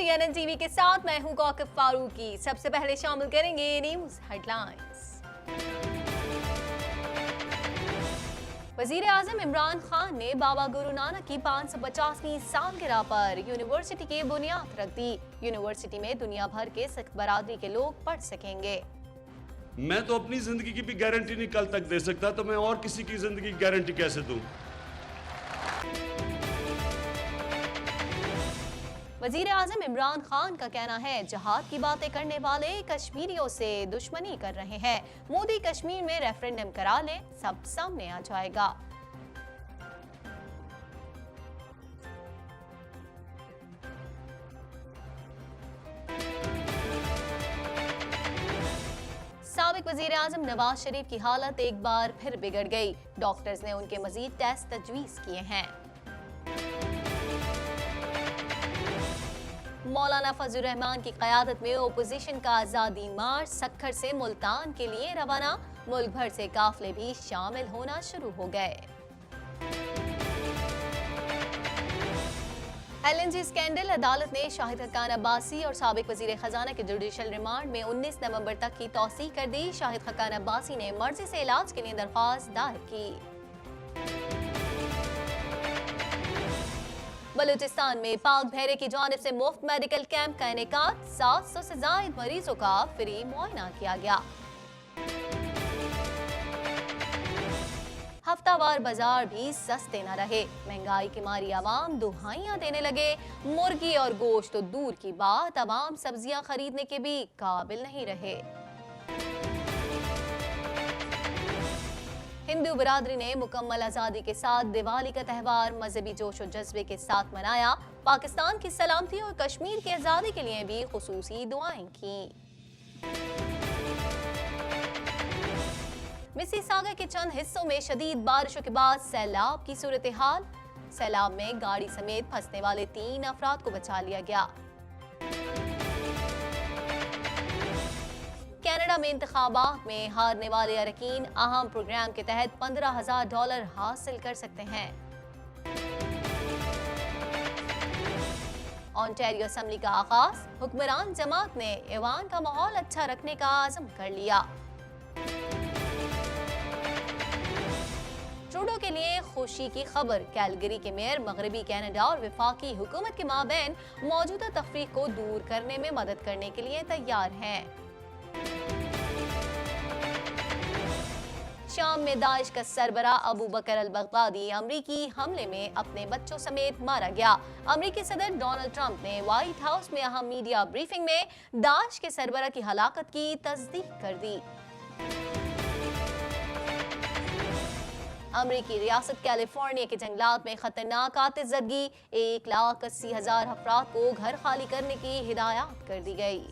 TNN TV के साथ मैं हूं कौकब फारूकी। सबसे पहले शामिल करेंगे न्यूज हेडलाइंस। वजीर आजम इमरान खान ने बाबा गुरु नानक की 550वीं सालगिरह पर यूनिवर्सिटी की बुनियाद रख दी। यूनिवर्सिटी में दुनिया भर के सिख बरादरी के लोग पढ़ सकेंगे। मैं तो अपनी जिंदगी की भी गारंटी नहीं कल तक दे सकता, तो मैं और किसी की जिंदगी की गारंटी कैसे दूं? वजीर आजम इमरान खान का कहना है, जहाद की बातें करने वाले कश्मीरियों से दुश्मनी कर रहे हैं। मोदी कश्मीर में रेफरेंडम करा ले, सब सामने आ जाएगा। साबिक वजीर आजम नवाज शरीफ की हालत एक बार फिर बिगड़ गई। डॉक्टर्स ने उनके मजीद टेस्ट तजवीज किए हैं। मौलाना फजलुर रहमान की क़यादत में ओपोजिशन का आज़ादी मार्च सक्खर से मुल्तान के लिए रवाना। मुल्क भर से काफिले भी शामिल होना शुरू हो गए। LNG स्कैंडल, अदालत ने शाहिद हक्कान अब्बासी और साबिक वजीर खजाना के जुडिशल रिमांड में 19 नवंबर तक की तौसीह कर दी। शाहिद हक्कान अब्बासी ने मर्जी से इलाज के लिए दरख्वास्त दायर की। बलूचिस्तान में पाक बहरे की जानिब से मुफ्त मेडिकल कैंप का इनेकाद। 700 से ज्यादा मरीजों का फ्री मुआयना किया गया। हफ्तावार बाजार भी सस्ते न रहे। महंगाई की मारी आवाम दुहाइयां देने लगे। मुर्गी और गोश्त तो दूर की बात, आवाम सब्जियां खरीदने के भी काबिल नहीं रहे। हिंदू बरादरी ने मुकम्मल आज़ादी के साथ दिवाली का त्यौहार मजहबी जोश और जज्बे के साथ मनाया। पाकिस्तान की सलामती और कश्मीर की आज़ादी के लिए भी खुसूसी दुआएं की। मिसिसागा के चंद हिस्सों में शदीद बारिशों के बाद सैलाब की सूरत हाल। सैलाब में गाड़ी समेत फंसने वाले 3 अफराद को बचा लिया गया। कनाडा में इंतखाबात में हारने वाले अरकीन अहम प्रोग्राम के तहत $15,000 हासिल कर सकते हैं। ऑन्टेरियो असेंबली का आगाज, हुक्मरान जमात ने ऐवान का माहौल अच्छा रखने का आज़म कर लिया। ट्रूडो के लिए खुशी की खबर, कैलगरी के मेयर मगरबी कनाडा और वफाकी हुकूमत के माबैन मौजूदा तफरीक को दूर करने में मदद करने के लिए तैयार हैं। शाम में दाइश का सरबरा अबू बकर अल-बगदादी अमरीकी हमले में अपने बच्चों समेत मारा गया। अमरीकी सदर डोनाल्ड ट्रंप ने व्हाइट हाउस में अहम मीडिया ब्रीफिंग में दाइश के सरबरा की हलाकत की तस्दीक कर दी। अमरीकी रियासत कैलिफोर्निया के जंगलात में खतरनाक आतिशज़दगी, 1,80,000 अफराद को घर खाली करने की हिदायत कर दी गई।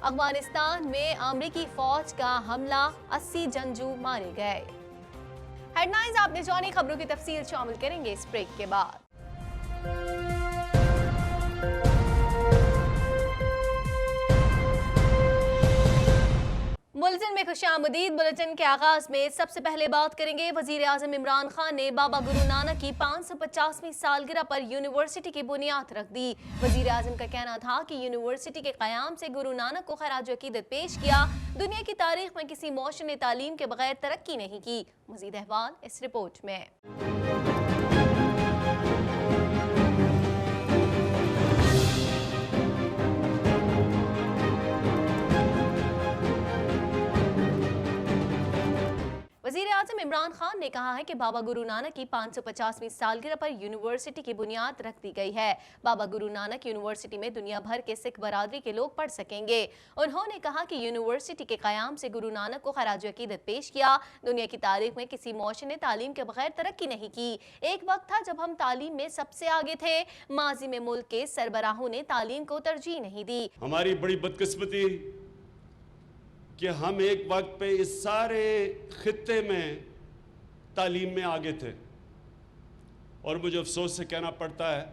अफगानिस्तान में अमरीकी फौज का हमला, 80 जंगजू मारे गए। हेडलाइंस आपने जानी, खबरों की तफसील शामिल करेंगे इस ब्रेक के बाद। बुलेटिन में खुशामदीद। बुलेटिन के आगाज में सबसे पहले बात करेंगे, वजीर आजम इमरान खान ने बाबा गुरु नानक की 550वीं सालगिरह पर यूनिवर्सिटी की बुनियाद रख दी। वजीर आजम का कहना था कि यूनिवर्सिटी के क़याम से गुरु नानक को खराज अकीदत पेश किया। दुनिया की तारीख में किसी मौशे ने तालीम के बगैर तरक्की नहीं की। मजीद अहवाल इस रिपोर्ट में। वज़ीर आज़म इमरान खान ने कहा है कि बाबा गुरु नानक की 550वीं सालगिरह पर यूनिवर्सिटी की बुनियाद रख दी गई है। बाबा गुरु नानक यूनिवर्सिटी में दुनिया भर के सिख बरादरी के लोग पढ़ सकेंगे। उन्होंने कहा कि यूनिवर्सिटी के क़याम से गुरु नानक को खराज अकीदत पेश किया। दुनिया की तारीख में किसी मौशे ने तालीम के बगैर तरक्की नहीं की। एक वक्त था जब हम तालीम में सबसे आगे थे। माजी में मुल्क के सरबराहों ने तालीम को तरजीह नहीं दी। हमारी बड़ी बदकिस्मती कि हम एक वक्त पे इस सारे खित्ते में तालीम में आगे थे, और मुझे अफसोस से कहना पड़ता है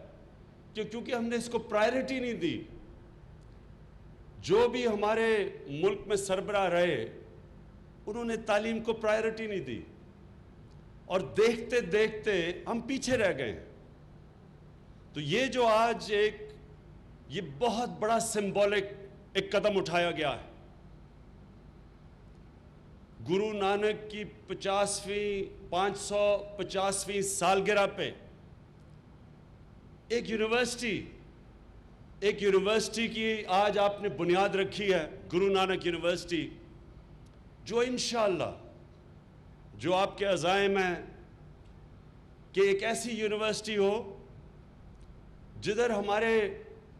कि क्योंकि हमने इसको प्रायोरिटी नहीं दी। जो भी हमारे मुल्क में सरबराह रहे, उन्होंने तालीम को प्रायोरिटी नहीं दी, और देखते देखते हम पीछे रह गए। तो ये जो आज ये बहुत बड़ा सिंबॉलिक एक कदम उठाया गया है। गुरु नानक की 550वीं सालगिरह पे एक यूनिवर्सिटी की आज आपने बुनियाद रखी है, गुरु नानक यूनिवर्सिटी, जो इंशाअल्लाह, जो आपके अज़ाइम हैं कि एक ऐसी यूनिवर्सिटी हो जिधर हमारे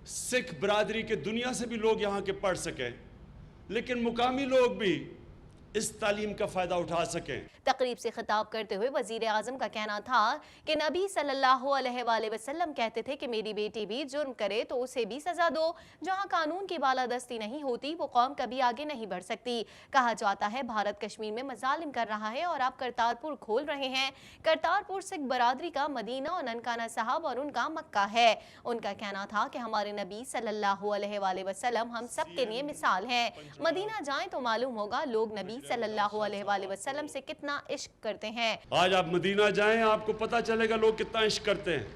सिख बरादरी के दुनिया से भी लोग यहाँ के पढ़ सकें, लेकिन मुकामी लोग भी इस तालीम का फ़ायदा उठा सकें। तकरीब से खिताब करते हुए वजीर आजम का कहना था कि नबी सल्लल्लाहु अलैहि वसल्लम कहते थे कि मेरी बेटी भी जुर्म करे तो उसे भी सजा दो। जहां कानून की बालादस्ती नहीं होती वो कौम कभी आगे नहीं बढ़ सकती। कहा जाता है भारत कश्मीर में मजालिम कर रहा है और आप करतारपुर खोल रहे हैं। करतारपुर सिख बरादरी का मदीना और ननकाना साहब और उनका मक्का है। उनका कहना था कि हमारे नबी सल्लल्लाहु अलैहि वसल्लम हम सब के लिए मिसाल हैं। मदीना जाएं तो मालूम होगा लोग नबी सल्लल्लाहु अलैहि वसल्लम से कितना इश्क करते हैं। आज आप मदीना जाएं, आपको पता चलेगा लोग कितना इश्क करते हैं।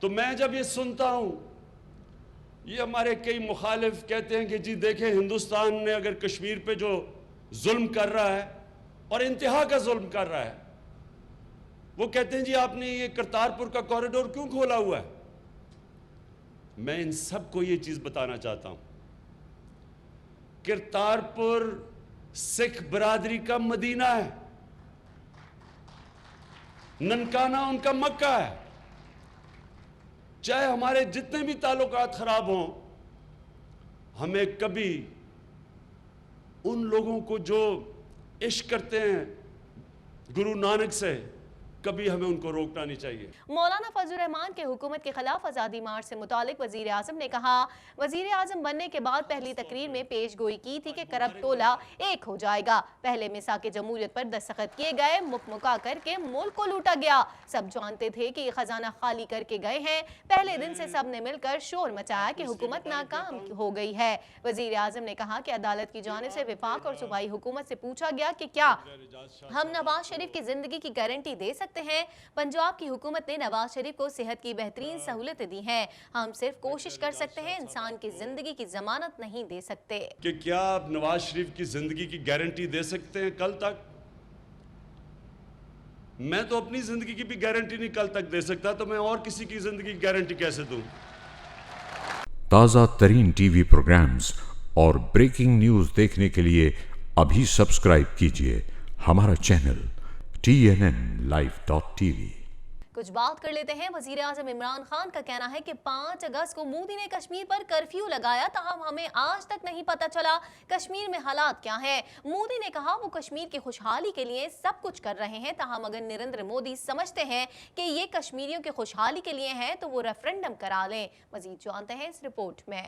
तो मैं जब ये सुनता हूं, ये हमारे कई मुखालिफ कहते हैं कि जी देखें, हिंदुस्तान ने अगर कश्मीर पे जो जुल्म कर रहा है और इंतहा का जुल्म कर रहा है, वो कहते हैं जी आपने ये करतारपुर का कॉरिडोर क्यों खोला हुआ है। मैं इन सबको ये चीज बताना चाहता हूं, करतारपुर सिख बरादरी का मदीना है, ननकाना उनका मक्का है। चाहे हमारे जितने भी ताल्लुकात खराब हों, हमें कभी उन लोगों को जो इश्क करते हैं गुरु नानक से, कभी हमें उनको रोकना नहीं चाहिए। मौलाना फजल रहमान के हुकूमत के खिलाफ आज़ादी मार्च से मुतालिक वजीर आजम ने कहा, वजीर आजम बनने के बाद पहली तकरीर में पेश गोई की थी कि करब टोला एक हो जाएगा। पहले मिसाक जमहूरियत पर दस्तखत किए गए, मुकमुका करके मुल्क को लूटा गया। सब जानते थे कि ये खजाना खाली करके गए हैं। पहले दिन से सब ने मिलकर शोर मचाया कि हुकूमत नाकाम हो गई है। वजीर आजम ने कहा कि अदालत की जानिब से विफाक और सूबाई हुकूमत से पूछा गया कि क्या हम नवाज शरीफ की जिंदगी की गारंटी दे सकते हैं। पंजाब की हुकूमत ने नवाज शरीफ को सेहत की बेहतरीन सहूलतें दी हैं। हम सिर्फ कोशिश कर सकते हैं, इंसान की जिंदगी की जमानत नहीं दे सकते। कि क्या आप नवाज शरीफ की जिंदगी की गारंटी दे सकते हैं कल तक? मैं तो अपनी जिंदगी की भी गारंटी नहीं कल तक दे सकता, तो मैं और किसी की जिंदगी की गारंटी कैसे दूं? ताज़ा तरीन टीवी प्रोग्राम्स और ब्रेकिंग न्यूज देखने के लिए अभी सब्सक्राइब कीजिए हमारा चैनल TNNlive.tv। कुछ बात कर लेते हैं वजीर आजम इमरान खान का कहना है कि 5 अगस्त को मोदी ने कश्मीर पर कर्फ्यू लगाया था, हमें आज तक नहीं पता चला कश्मीर में हालात क्या हैं। मोदी ने कहा वो कश्मीर की खुशहाली के लिए सब कुछ कर रहे हैं, ताहम अगर नरेंद्र मोदी समझते हैं कि ये कश्मीरियों की खुशहाली के लिए है तो वो रेफरेंडम करा लें। मजीद जानते हैं इस रिपोर्ट में।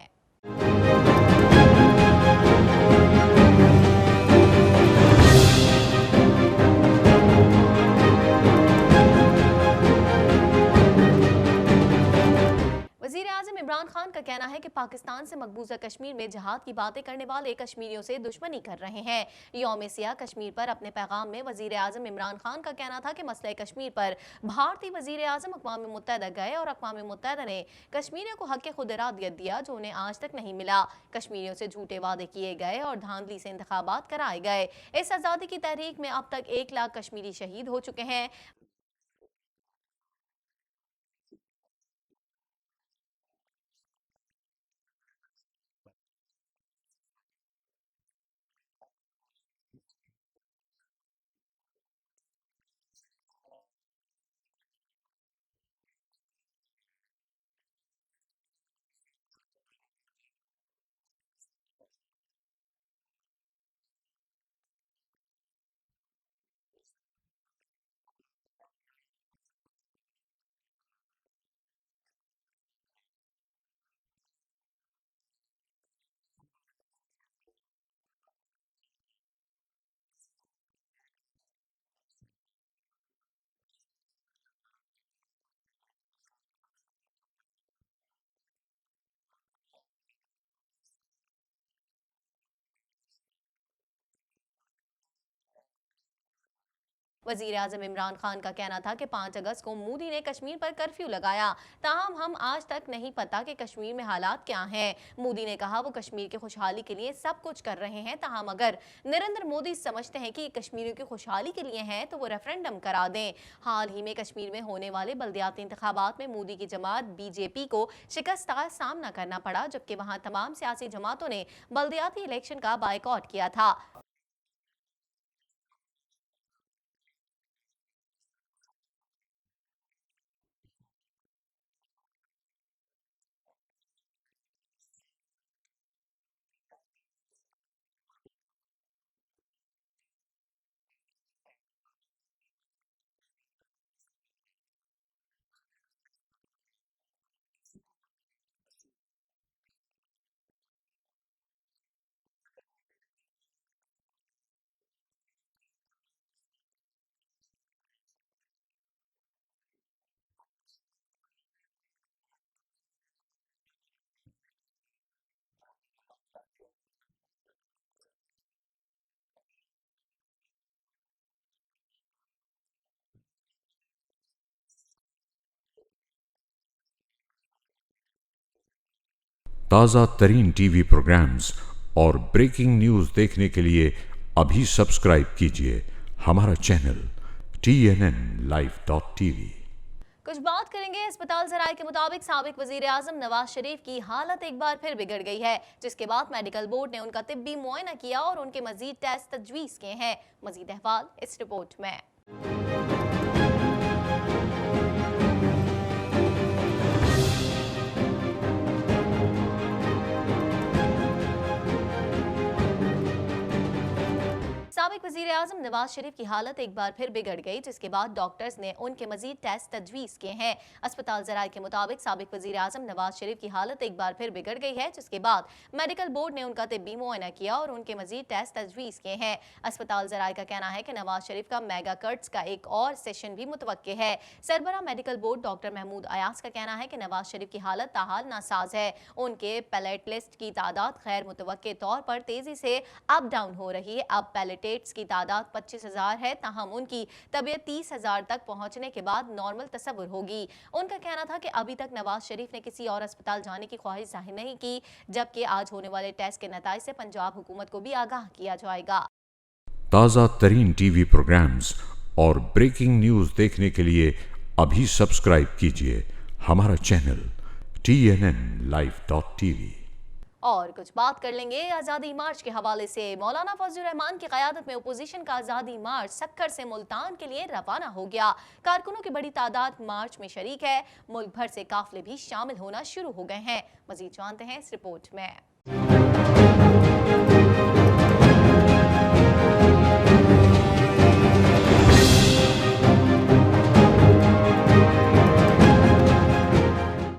वजीर आजम इमरान खान का कहना है कि पाकिस्तान से मकबूजा कश्मीर में जहाद की बातें करने वाले कश्मीरियों से दुश्मनी कर रहे हैं। यौम सियाह कश्मीर पर अपने पैगाम में वजीर आजम इमरान खान का कहना था कि मसले कश्मीर पर भारतीय वजीर आजम अक़वाम मुत्तहिदा गए और अक़वाम मुत्तहिदा ने कश्मीरियों को हक़ खुद इरादियत दिया जो उन्हें आज तक नहीं मिला। कश्मीरियों से झूठे वादे किए गए और धांधली से इंतखाबात कराए गए। इस आज़ादी की तहरीक में अब तक 1 लाख कश्मीरी शहीद हो चुके हैं। वजीर आजम इमरान खान का कहना था कि 5 अगस्त को मोदी ने कश्मीर पर कर्फ्यू लगाया, ताहम हम आज तक नहीं पता कि कश्मीर में हालात क्या हैं। मोदी ने कहा वो कश्मीर की खुशहाली के लिए सब कुछ कर रहे हैं, ताहम अगर नरेंद्र मोदी समझते हैं कि ये कश्मीरियों की खुशहाली के लिए है तो वो रेफरेंडम करा दें। हाल ही में कश्मीर में होने वाले बल्दियाती इंतखाबात में मोदी की जमात बीजेपी को शिकस्त का सामना करना पड़ा, जबकि वहां तमाम सियासी जमातों ने बल्दियाती इलेक्शन का बायकॉट किया था। ताज़ा तरीन टीवी प्रोग्राम्स और ब्रेकिंग न्यूज़ देखने के लिए अभी सब्सक्राइब कीजिए हमारा चैनल TNNlive.tv। कुछ बात करेंगे अस्पताल जराये के मुताबिक साबिक वजीर आजम नवाज शरीफ की हालत एक बार फिर बिगड़ गई है, जिसके बाद मेडिकल बोर्ड ने उनका तिब्बी मुआयना किया और उनके मजीद टेस्ट तजवीज़ किए हैं। मजीद अहवाल इस रिपोर्ट में। साबिक वजीर आजम नवाज शरीफ की हालत एक बार फिर बिगड़ गई, जिसके बाद डॉक्टर्स ने उनके मजीद टेस्ट तजवीज़ किए हैं। अस्पताल जराये के मुताबिक साबिक वजीर आजम नवाज शरीफ की हालत एक बार फिर बिगड़ गई है, जिसके बाद मेडिकल बोर्ड ने उनका तिब्बी मुआयना किया और उनके मजीद टेस्ट तजवीज़ किए हैं। अस्पताल जराये का कहना है कि नवाज शरीफ का मेगा कट्स का एक और सेशन भी मुतवक्के है। सरबरा medical board doctor Mahmood Ayaz का कहना है कि नवाज शरीफ की हालत ताहाल नासाज है। उनके पैलेटलिस्ट की तादाद खैर मुतवक्के तौर पर तेजी से अप डाउन हो रही है। अब पैलेटेट्स की तादाद 25,000 है, ताहम उनकी तबीयत 30,000 तक पहुंचने के बाद नॉर्मल तस्वुर होगी। उनका कहना था कि अभी तक नवाज शरीफ ने किसी और अस्पताल जाने की ख्वाहिश जाहिर नहीं की, जबकि आज होने वाले टेस्ट के नतीजे से पंजाब हुकूमत को भी आगाह किया जाएगा। ताज़ा तरीन टीवी प्रोग्राम्स और ब्रेकिंग न्यूज़ देखने के लिए अभी सब्सक्राइब कीजिए हमारा चैनल TNNlive.tv। और कुछ बात कर लेंगे आज़ादी मार्च के हवाले से। मौलाना फजलुर रहमान की क़यादत में अपोजिशन का आज़ादी मार्च सक्कर से मुल्तान के लिए रवाना हो गया। कारकुनों की बड़ी तादाद मार्च में शरीक है। मुल्क भर से काफिले भी शामिल होना शुरू हो गए हैं। मजीद जानते हैं इस रिपोर्ट में।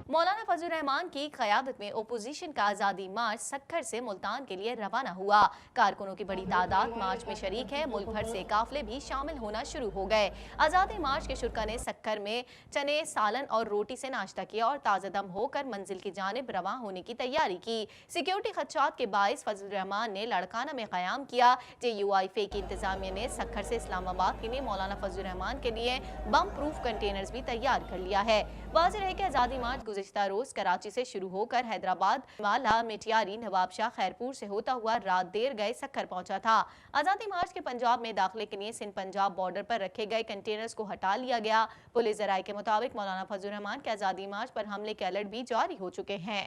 मौलाना फजलुर रहमान की क़यादत में ओपोजिशन का आज़ादी मार्च सक्खर से मुल्तान के लिए रवाना हुआ। कारकुनों की बड़ी तादाद मार्च में शरीक है। मुल्क भर से काफिले भी शामिल होना शुरू हो गए। आज़ादी मार्च के शुरा ने सक्खर में चने, सालन और रोटी से नाश्ता किया और ताज़ा दम होकर मंजिल की जानिब रवां होने की तैयारी की। सिक्योरिटी खदशात के बाइस फजलुर रहमान ने लड़काना में क़याम किया। JUIF की इंतजामिया ने सक्खर से इस्लामाबाद के लिए मौलाना फजलुर रहमान के लिए बम प्रूफ कंटेनर्स भी तैयार कर लिया है। वाज़ेह है कि आज़ादी मार्च गुज़िश्ता रोज कराची से शुरू होकर हैदराबाद, माला, मिटियारी, नवाबशाह, खैरपुर से होता हुआ रात देर गए सक्खर पहुंचा था। आज़ादी मार्च के पंजाब में दाखिले के लिए सिंध पंजाब बॉर्डर पर रखे गए कंटेनर्स को हटा लिया गया। पुलिस जराये के मुताबिक मौलाना फजलुर रहमान के आज़ादी मार्च पर हमले के अलर्ट भी जारी हो चुके हैं।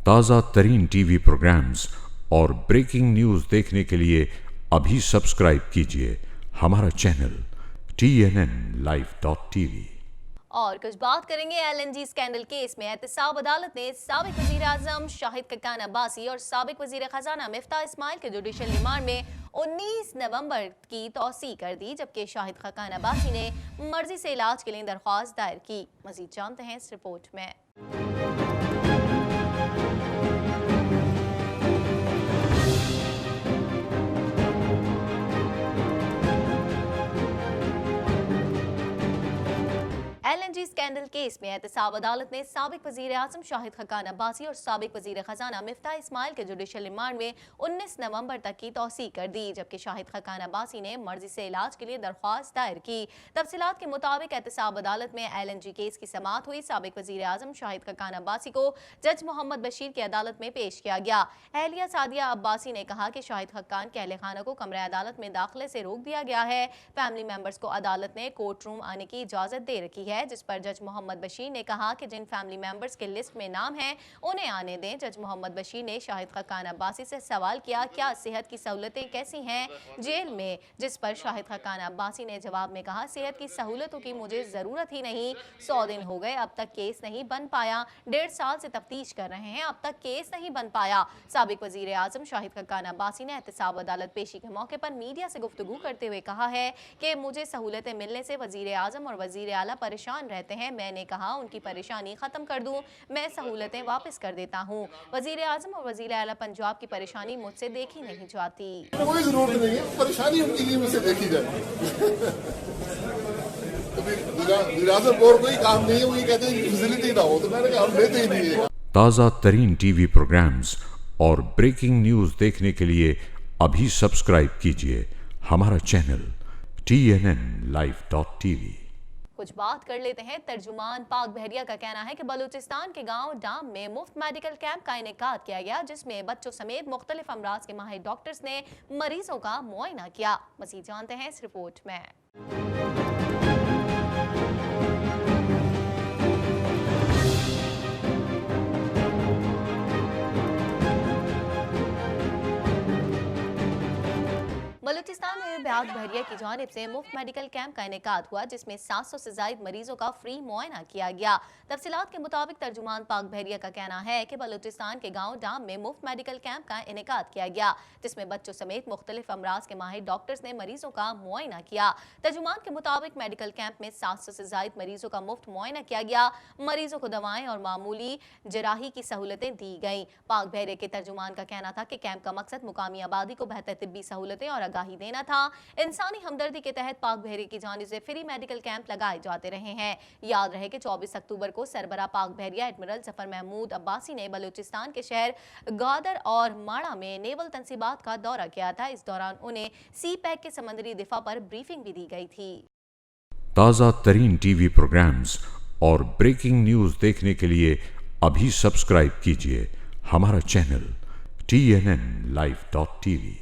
ताज़ा तरीन टीवी प्रोग्राम्स और ब्रेकिंग न्यूज़ देखने के लिए अभी सब्सक्राइब कीजिए हमारा चैनल TNNlive.tv। और कुछ बात करेंगे LNG स्कैंडल केस में। एहतसाब अदालत ने साबिक वजीर आजम शाहिद खकान अब्बासी और साबिक वजीर खजाना मिफ्ता इस्माइल के जुडिशल रिमांड में 19 नवंबर की तौसी कर दी, जबकि शाहिद खकान अब्बासी ने मर्जी से इलाज के लिए दरख्वास्त दायर की। मजीद जानते हैं इस रिपोर्ट में। LNG LNG स्कैंडल केस में एहतसाब अदालत ने साबिक वजीर आजम शाहिद खकान अब्बासी और साबिक वजीर खजाना मिफ्ताह इस्माइल के जुडिशल रिमांड में 19 नवंबर तक की तौसीक कर दी, जबकि शाहिद खकान अब्बासी ने मर्जी से इलाज के लिए दरख्वास्त दायर की। तफसीलात के मुताबिक एहतसाब अदालत में LNG केस की समाअत हुई। साबिक वजीर आजम शाहिद खकान अब्बासी को जज मोहम्मद बशीर की अदालत में पेश किया गया। अहलिया सादिया अब्बासी ने कहा कि शाहिद खकान के अहले खाना को कमरे अदालत में दाखिले से रोक दिया गया है। फैमिली मेंबर्स को अदालत ने कोर्ट रूम आने की इजाजत दे रखी है, जिस पर जज मोहम्मद बशीर ने कहा कि जिन फैमिली मेंबर्स के लिस्ट में नाम हैं उन्हें आने दें। जज मोहम्मद बशीर ने शाहिद खकान अब्बासी से सवाल किया, क्या सेहत की सहूलतें कैसी हैं जेल में, जिस पर शाहिद खकान अब्बासी ने जवाब में कहा, सेहत की सहूलतों की मुझे ज़रूरत ही नहीं, 100 दिन हो गए अब तक केस नहीं बन पाया, 1.5 साल से तफ्तीश कर रहे हैं अब तक केस नहीं बन पाया। साबिक वजीर आजम शाहिद खकान अब्बासी ने एहतसाब अदालत पेशी के मौके पर मीडिया से गुफ्तगू करते हुए कहा है कि मुझे सहूलतें मिलने से वजीर आजम और वजीर आला परेशान रहते हैं। मैंने कहा उनकी परेशानी खत्म कर दूं, मैं सहूलतें वापस कर देता हूं। वजीर आजम और वजीर आला पंजाब की परेशानी मुझसे देखी नहीं जाती। कोई जरूरत नहीं है, परेशानी उनकी लिए मुझसे देखी जाए। बोर्ड कोई काम नहीं है, वो ये कहते हैं फैसिलिटी ना हो, तो मैंने कहा हम लेते ही नहीं है। ताज़ा तरीन टीवी प्रोग्राम्स और ब्रेकिंग न्यूज़ देखने के लिए अभी सब्सक्राइब कीजिए हमारा चैनल TNNlive.tv। कुछ बात कर लेते हैं तर्जुमान पाक बहरिया का कहना है कि बलूचिस्तान के गांव डाम में मुफ्त मेडिकल कैंप का इनेकाद किया गया, जिसमें बच्चों समेत मुख्तलिफ अमराज के माहिर डॉक्टर्स ने मरीजों का मुआयना किया। मज़ीद जानते हैं इस रिपोर्ट में। बलूचिस्तान में ब्याद बहरिया की जानिब से मुफ्त मेडिकल कैंप का इनेकाद हुआ, जिसमें 700 से ज्यादा मरीजों का फ्री मुआयना किया गया। तफसीलात के मुताबिक तर्जुमान पाक बहरिया का कहना है कि बलूचिस्तान के गांव डाम में मुफ्त मेडिकल कैंप का इनेकाद किया गया, जिसमें बच्चों समेत मुख्तलिफ अमराज के माहिर डॉक्टर्स ने मरीजों का मुआयना किया। तर्जुमान के मुताबिक मेडिकल कैंप में 700 से ज्यादा मरीजों का मुफ्त मुआयना किया गया। मरीजों को दवाएं और मामूली जराही की सहूलतें दी गई। पाक बहरिया के तर्जुमान का कहना था कि कैंप का मकसद मुकामी आबादी को बेहतर तिब्बी सहूलतें और आगाही देना था। इंसानी हमदर्दी के तहत पाक बहरी की जानिब से फ्री मेडिकल कैंप लगाए जाते रहे हैं। याद रहे कि 24 अक्टूबर को सरबरा पाक बहरिया एडमिरल जफर महमूद अब्बासी ने बलूचिस्तान के शहर गादर और माड़ा में नेवल तंसीबात का दौरा किया था। इस दौरान उन्हें सी पैक के समंदरी दिफा पर ब्रीफिंग भी दी गई थी। ताज़ा तरीन टीवी प्रोग्राम्स और ब्रेकिंग न्यूज़ देखने के लिए अभी सब्सक्राइब कीजिए हमारा चैनल TNNlive.tv।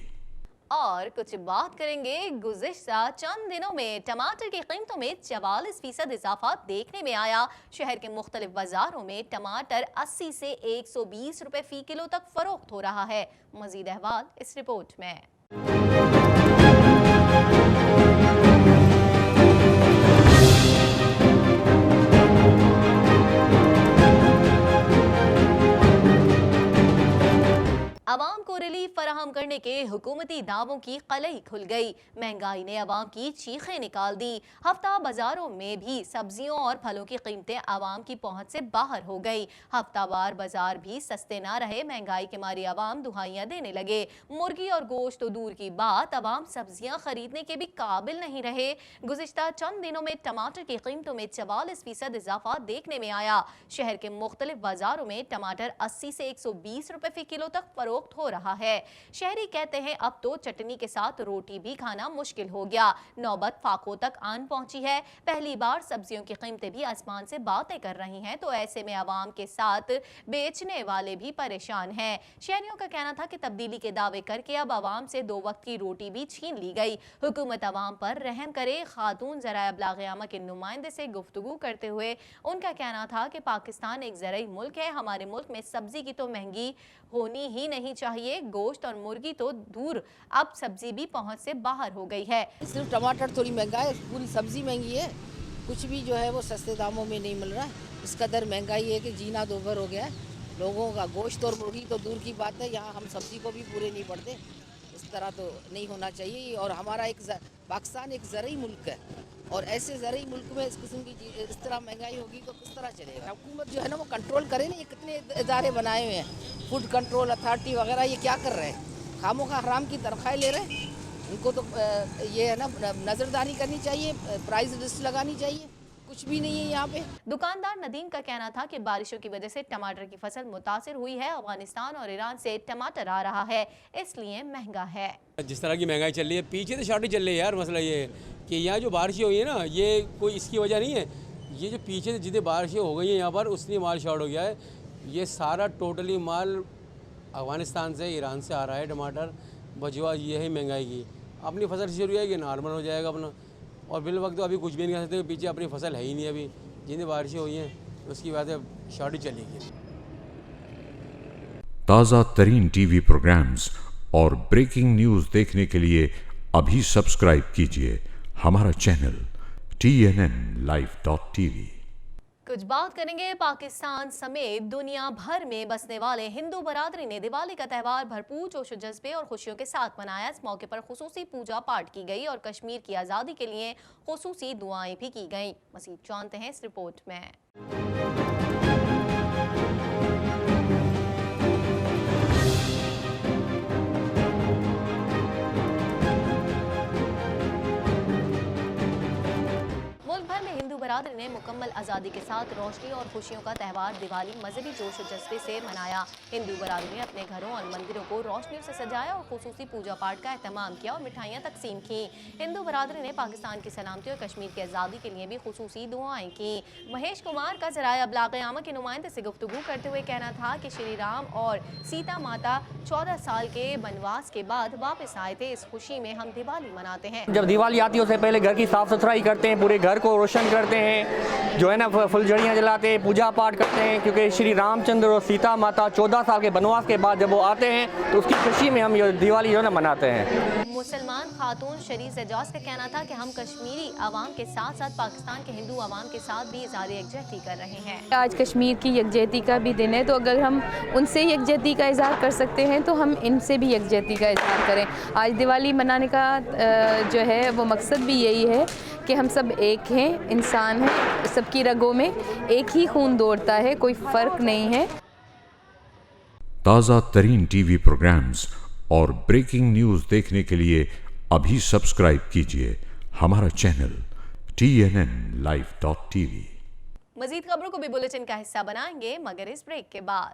और कुछ बात करेंगे गुज़िश्ता चंद दिनों में टमाटर की कीमतों में 44% इजाफा देखने में आया। शहर के मुख्तलिफ बाजारों में टमाटर 80 से 120 रुपए फी किलो तक फरोख्त हो रहा है। मजीद अहवाल इस रिपोर्ट में। अवाम को रिलीफ फराहम करने के हुकूमती दावों की कलई खुल गई। महंगाई ने अवाम की चीखें निकाल दी। हफ्ता बाजारों में भी सब्जियों और फलों की कीमतें अवाम की पहुंच से बाहर हो गई। हफ्तावार बाजार भी सस्ते ना रहे। महंगाई के मारी अवाम दुहाइयां देने लगे। मुर्गी और गोश्त तो दूर की बात, अवाम सब्जियां खरीदने के भी काबिल नहीं रहे। गुज़िश्ता चंद दिनों में टमाटर की कीमतों में 44% इजाफा देखने में आया। शहर के मुख्तलिफ बाजारों में टमाटर 80 से 120 रुपए फी किलो तक फरोख्त हो रहा है। शहरी कहते हैं अब तो चटनी के साथ रोटी भी खाना मुश्किल हो गया। नौबत फाकों तक आन पहुंची है। पहली बार सब्जियों की कीमतें भी आसमान से बातें कर रही हैं, तो ऐसे में आवाम के साथ बेचने वाले भी परेशान हैं। शहरियों का कहना था कि तब्दीली के दावे करके अब आवाम से 2 वक्त की रोटी भी छीन ली गई। हुकूमत आवाम पर रहम करे। खातून ज़राए अब्लाग़-ए-आमा के नुमाइंदे से गुफ्तगू करते हुए उनका कहना था कि पाकिस्तान एक ज़रई मुल्क है। हमारे मुल्क में सब्जी की तो महंगी होनी ही नहीं चाहिए। गोश्त और मुर्गी तो दूर, अब सब्जी भी पहुंच से बाहर हो गई है। सिर्फ टमाटर थोड़ी महंगा है, पूरी सब्जी महंगी है। कुछ भी जो है वो सस्ते दामों में नहीं मिल रहा है। इस कदर महंगाई है कि जीना दोभर हो गया है लोगों का। गोश्त और मुर्गी तो दूर की बात है, यहाँ हम सब्जी को भी पूरे नहीं पड़ते। इस तरह तो नहीं होना चाहिए। और हमारा पाकिस्तान एक ज़रई मुल्क है, और ऐसे ज़रई मुल्क में इस किस्म की इस तरह महंगाई होगी तो किस तरह चलेगा। हुकूमत जो है ना वो कंट्रोल करे ना। ये कितने इदारे बनाए हुए हैं, फूड कंट्रोल अथॉरिटी वगैरह, ये क्या कर रहे हैं? खामों का हराम की तनख्वाहें ले रहे हैं। उनको तो ये है ना नज़रदारी करनी चाहिए, प्राइस लिस्ट लगानी चाहिए। कुछ भी नहीं है यहाँ पे। दुकानदार नदीम का कहना था कि बारिशों की वजह से टमाटर की फसल मुतासिर हुई है। अफगानिस्तान और ईरान से टमाटर आ रहा है, इसलिए महंगा है। जिस तरह की महंगाई चल रही है, पीछे तो शॉर्टेज चल रही है यार। मसला ये है कि यहाँ जो बारिशें हुई है ना, ये कोई इसकी वजह नहीं है। ये जो पीछे से जितनी बारिशें हो गई हैं यहाँ पर, उसलिए माल शॉर्ट हो गया है। ये सारा टोटली माल अफगानिस्तान से, ईरान से आ रहा है टमाटर। वजह ये है महंगाई की। अपनी फसल शुरू है कि नॉर्मल हो जाएगा अपना, और बिल वक्त तो अभी कुछ भी नहीं कर सकते, पीछे अपनी फसल है ही नहीं। अभी जितनी बारिशें हुई हैं उसकी वजह से शॉर्टेज चलेगी। ताज़ा तरीन टीवी प्रोग्राम्स और ब्रेकिंग न्यूज़ देखने के लिए अभी सब्सक्राइब कीजिए हमारा चैनल TNNlive.tv। कुछ बात करेंगे पाकिस्तान समेत दुनिया भर में बसने वाले हिंदू बरादरी ने दिवाली का त्यौहार भरपूर जोश व जज्बे और खुशियों के साथ मनाया। इस मौके पर खुसूसी पूजा पाठ की गई और कश्मीर की आज़ादी के लिए खुसूसी दुआएं भी की गईं। मज़ीद जानते हैं इस रिपोर्ट में। बरादरी ने मुकम्मल आज़ादी के साथ रोशनी और खुशियों का त्यौहार दिवाली मजहबी जोश और जज्बे से मनाया। हिंदू बरादरी ने अपने घरों और मंदिरों को रोशनियों से सजाया और खुसूसी पूजा पाठ का एहतमाम किया और मिठाइयाँ तकसीम की। हिंदू बरादरी ने पाकिस्तान की सलामती और कश्मीर की आज़ादी के लिए भी खुसूसी दुआएं की। महेश कुमार का ज़राए अब्लाग आमा के नुमाइंदे से गुफ्तगू करते हुए कहना था कि श्री राम और सीता माता 14 साल के वनवास के बाद वापस आए थे। इस खुशी में हम दिवाली मनाते हैं। जब दिवाली आती है उससे पहले घर की साफ सुथराई करते हैं, पूरे घर को रोशन करते हैं, जो है ना फुलझड़ियाँ जलाते हैं, पूजा पाठ करते हैं, क्योंकि श्री रामचंद्र और सीता माता 14 साल के वनवास के बाद जब वो आते हैं तो उसकी खुशी में हम ये दिवाली जो है ना मनाते हैं। मुसलमान खातून शरीफ एजाज का कहना था कि हम कश्मीरी आवाम के साथ साथ पाकिस्तान के हिंदू आवाम के साथ भी इज़हार यकजहती कर रहे हैं। आज कश्मीर की यकजहती का भी दिन है, तो अगर हम उनसे यकजहती का इज़हार कर सकते हैं तो हम इनसे भी यकजहती का इज़हार करें। आज दिवाली मनाने का जो है वो मकसद भी यही है कि हम सब एक हैं, इंसान हैं, सबकी रगों में एक ही खून दौड़ता है, कोई फ़र्क नहीं है। ताज़ा तरीन टीवी प्रोग्राम्स और ब्रेकिंग न्यूज़ देखने के लिए अभी सब्सक्राइब कीजिए हमारा चैनल TNNlive.tv। मज़ीद खबरों को भी बुलेटिन का हिस्सा बनाएंगे मगर इस ब्रेक के बाद।